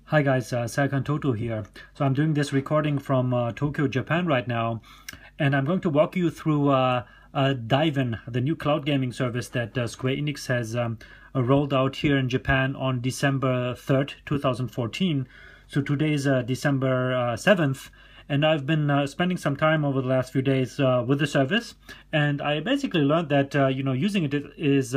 Hi guys, Saikan Toto here. So I'm doing this recording from Tokyo, Japan right now, and I'm going to walk you through Dive-In, the new cloud gaming service that Square Enix has rolled out here in Japan on December 3rd, 2014. So today is December 7th, and I've been spending some time over the last few days with the service, and I basically learned that using it is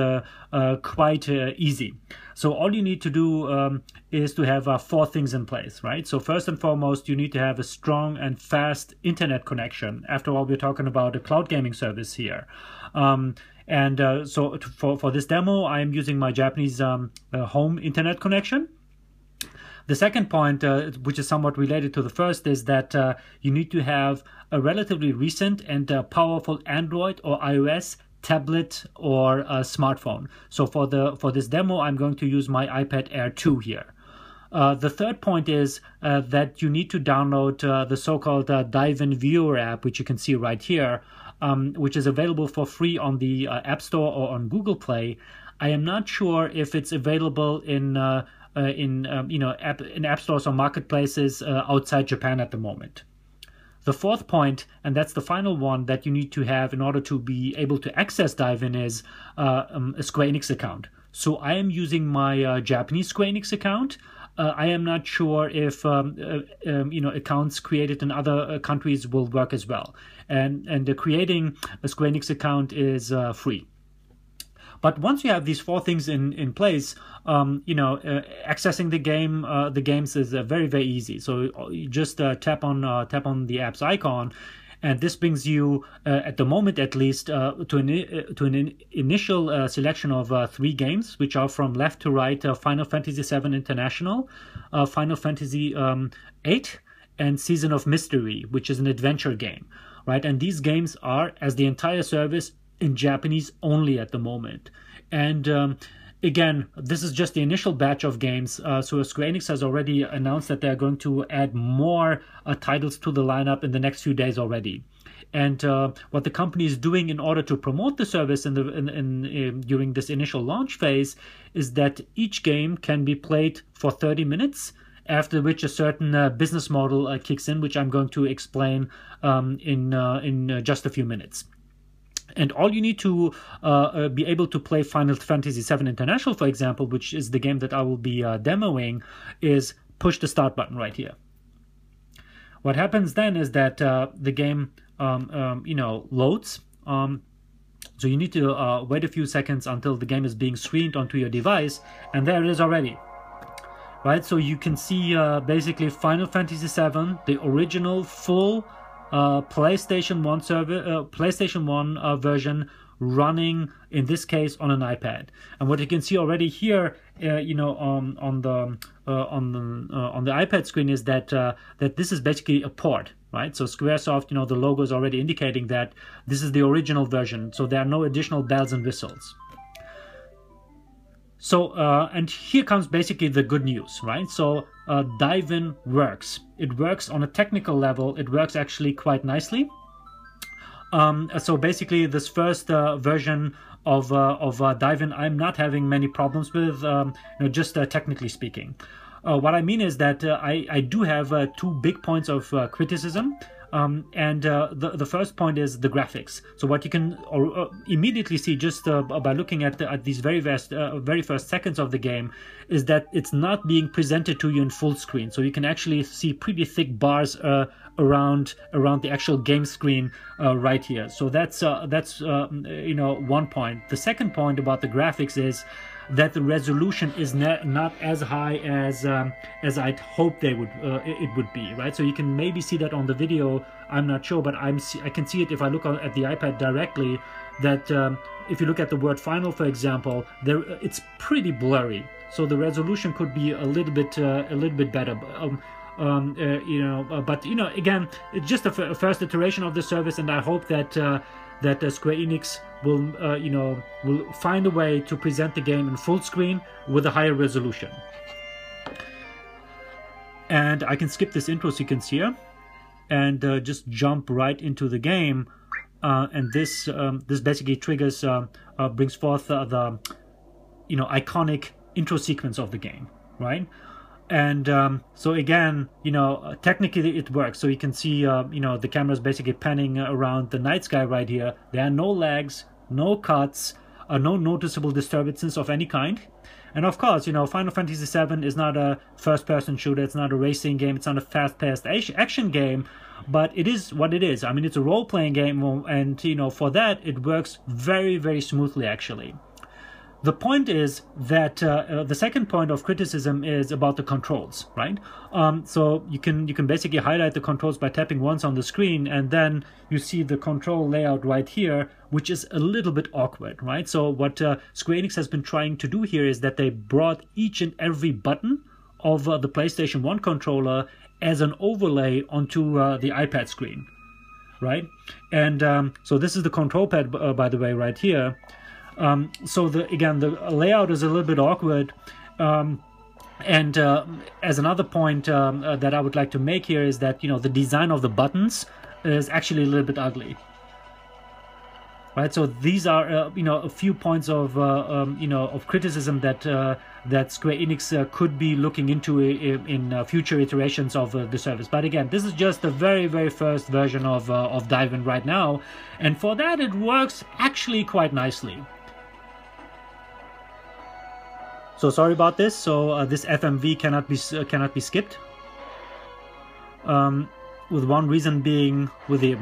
quite easy. So all you need to do is to have four things in place, right? So first and foremost, you need to have a strong and fast internet connection. After all, we're talking about a cloud gaming service here. So for this demo, I'm using my Japanese home internet connection. The second point, which is somewhat related to the first, is that you need to have a relatively recent and powerful Android or iOS tablet or a smartphone. So for this demo, I'm going to use my iPad Air 2 here. The third point is that you need to download the so-called Dive-In Viewer app, which you can see right here, which is available for free on the App Store or on Google Play. I am not sure if it's available in app stores or marketplaces outside Japan at the moment. The fourth point, and that's the final one that you need to have in order to be able to access Dive-In, is a Square Enix account. So I am using my Japanese Square Enix account. I am not sure if accounts created in other countries will work as well. And creating a Square Enix account is free. But once you have these four things in place, accessing the games is very, very easy. So you just tap on the app's icon, and this brings you, at the moment at least, to an initial selection of three games, which are from left to right: Final Fantasy VII International, Final Fantasy VIII, and Season of Mystery, which is an adventure game, right? And these games are, as the entire service, in Japanese only at the moment. And again, this is just the initial batch of games. So Square Enix has already announced that they're going to add more titles to the lineup in the next few days already. And what the company is doing in order to promote the service during this initial launch phase is that each game can be played for 30 minutes, after which a certain business model kicks in, which I'm going to explain in just a few minutes. And all you need to be able to play Final Fantasy VII International, for example, which is the game that I will be demoing, is push the start button right here. What happens then is that the game, loads. So you need to wait a few seconds until the game is being streamed onto your device, and there it is already. Right, so you can see basically Final Fantasy VII, the original full PlayStation 1 version, running in this case on an iPad. And what you can see already here, on the iPad screen, is that this is basically a port, right? So SquareSoft, the logo is already indicating that this is the original version. So there are no additional bells and whistles. So, and here comes basically the good news, right? So Dive-In works. It works on a technical level. It works actually quite nicely. So basically this first version of Dive-In, I'm not having many problems with, just technically speaking. What I mean is that I do have two big points of criticism. The first point is the graphics. So what you can immediately see just by looking at these very first seconds of the game is that it's not being presented to you in full screen. So you can actually see pretty thick bars around the actual game screen right here. So that's one point. The second point about the graphics is that the resolution is not as high as I'd hope it would be, right? So you can maybe see that on the video. I'm not sure, but I can see it if I look at the iPad directly. That if you look at the word "final," for example, it's pretty blurry. So the resolution could be a little bit better. But again, it's just a first iteration of the service, and I hope that Square Enix will find a way to present the game in full screen with a higher resolution. And I can skip this intro sequence here and just jump right into the game. And this basically brings forth the iconic intro sequence of the game, right? And so again, technically it works. So you can see, the camera is basically panning around the night sky right here. There are no lags, no cuts, no noticeable disturbances of any kind. And of course, Final Fantasy VII is not a first-person shooter. It's not a racing game. It's not a fast-paced action game. But it is what it is. I mean, it's a role-playing game, and for that, it works very, very smoothly, actually. The point is that the second point of criticism is about the controls, right? So you can basically highlight the controls by tapping once on the screen, and then you see the control layout right here, which is a little bit awkward, right? So what Square Enix has been trying to do here is that they brought each and every button of the PlayStation 1 controller as an overlay onto the iPad screen, right? And so this is the control pad, by the way, right here. So the layout is a little bit awkward, and as another point that I would like to make here is that the design of the buttons is actually a little bit ugly, right? So these are a few points of of criticism that Square Enix could be looking into in future iterations of the service. But again, this is just the very, very first version of Dive-In right now, and for that it works actually quite nicely. So sorry about this. So this FMV cannot be skipped. With one reason being, with the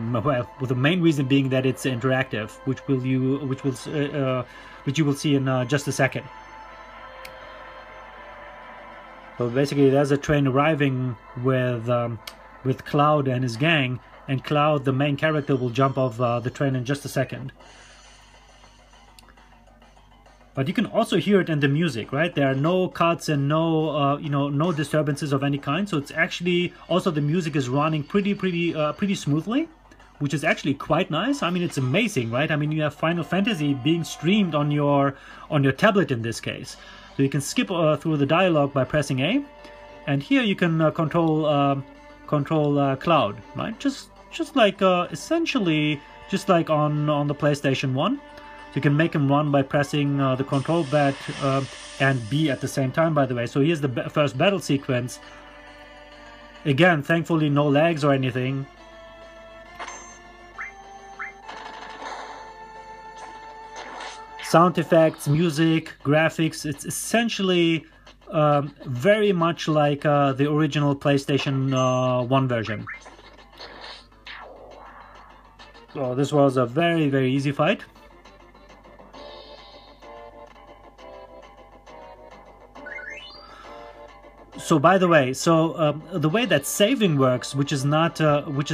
main reason being that it's interactive, which you will see in just a second. So basically, there's a train arriving with Cloud and his gang, and Cloud, the main character, will jump off the train in just a second. But you can also hear it in the music, right? There are no cuts and no no disturbances of any kind. So it's actually also, the music is running pretty smoothly, which is actually quite nice. I mean, it's amazing, right? I mean, you have Final Fantasy being streamed on your tablet in this case. So you can skip through the dialogue by pressing A, and here you can control Cloud, right? Just like essentially just like on the PlayStation 1. You can make him run by pressing the control pad and B at the same time, by the way. So here's the first battle sequence. Again, thankfully no lags or anything. Sound effects, music, graphics, it's essentially very much like the original PlayStation 1 version. So this was a very, very easy fight. So by the way, the way that saving works, which is not really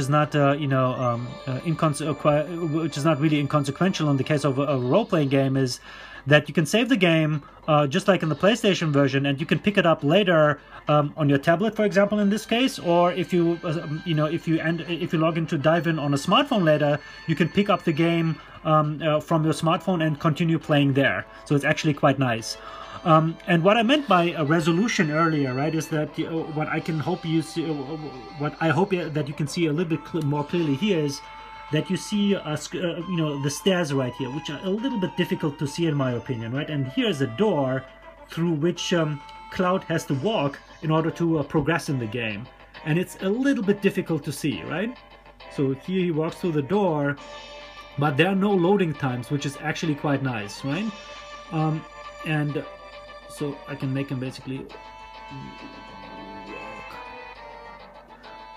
inconsequential in the case of a role-playing game, is that you can save the game just like in the PlayStation version, and you can pick it up later on your tablet, for example, in this case, or if you if you log into Dive-In on a smartphone later, you can pick up the game from your smartphone and continue playing there. So it's actually quite nice. And what I meant by a resolution earlier, right, is that what I hope that you can see a little bit more clearly here is that you see the stairs right here, which are a little bit difficult to see in my opinion, right? And here's a door through which Cloud has to walk in order to progress in the game, and it's a little bit difficult to see, right? So here he walks through the door, but there are no loading times, which is actually quite nice, right? And so I can make him basically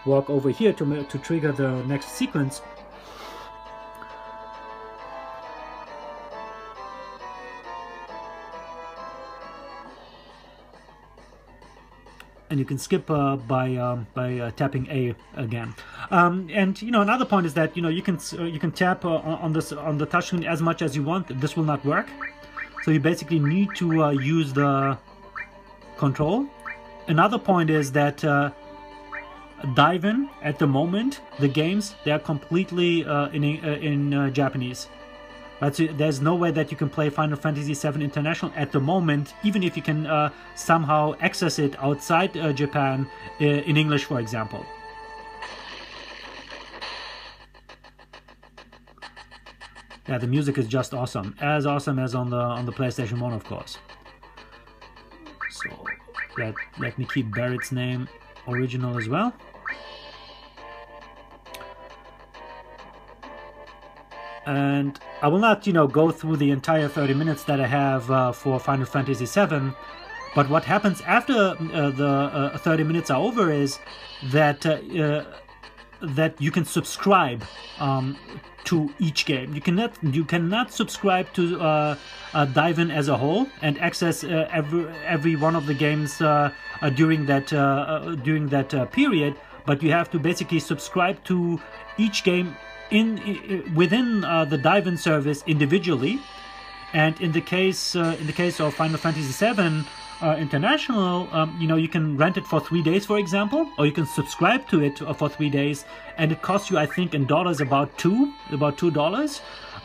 walk over here to trigger the next sequence. And you can skip by tapping A again. And another point is that you can tap on the touchscreen as much as you want. This will not work. So you basically need to use the control. Another point is that Dive-In, at the moment, the games, they are completely in Japanese. Right? So there's no way that you can play Final Fantasy VII International at the moment, even if you can somehow access it outside Japan in English, for example. Yeah, the music is just awesome as on the PlayStation 1, of course. So let me keep Barrett's name original as well. And I will not, go through the entire 30 minutes that I have for Final Fantasy VII. But what happens after the 30 minutes are over is that that you can subscribe to each game. You cannot subscribe to Dive In as a whole and access every one of the games during that period. But you have to basically subscribe to each game within the Dive In service individually. And in the case of Final Fantasy VII International, you can rent it for 3 days, for example, or you can subscribe to it for 3 days, and it costs you, I think, in dollars about $2.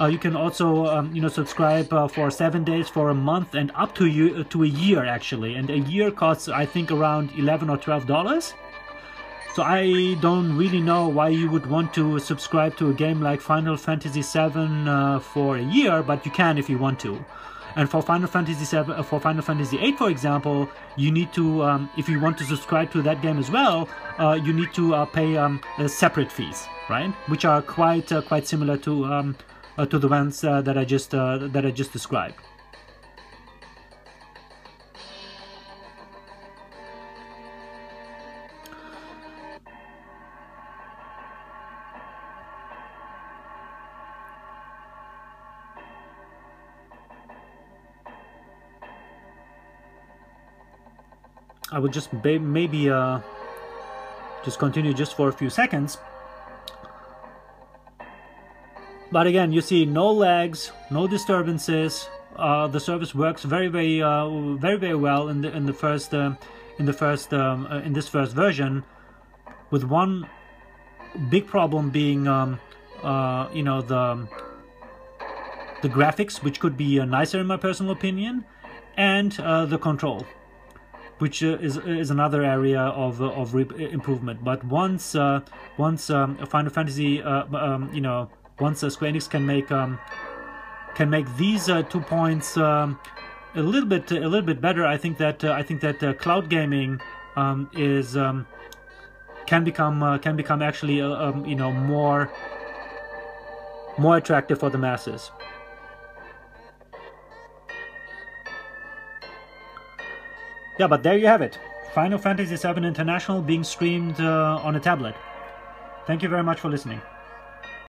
You can also, subscribe for 7 days, for a month, and up to a year actually. And a year costs, I think, around $11 or $12. So I don't really know why you would want to subscribe to a game like Final Fantasy VII for a year, but you can if you want to. And for Final Fantasy VIII, for example, you need to, if you want to subscribe to that game as well, you need to pay separate fees, right? Which are quite similar to the ones that I just described. I would just maybe just continue just for a few seconds. But again, you see no lags, no disturbances. The service works very well in this first version, with one big problem being the graphics, which could be nicer in my personal opinion, and the control, which is another area of improvement. But once Final Fantasy, once Square Enix can make these 2 points a little bit better, I think that cloud gaming can become actually more attractive for the masses. Yeah, but there you have it. Final Fantasy VII International being streamed on a tablet. Thank you very much for listening.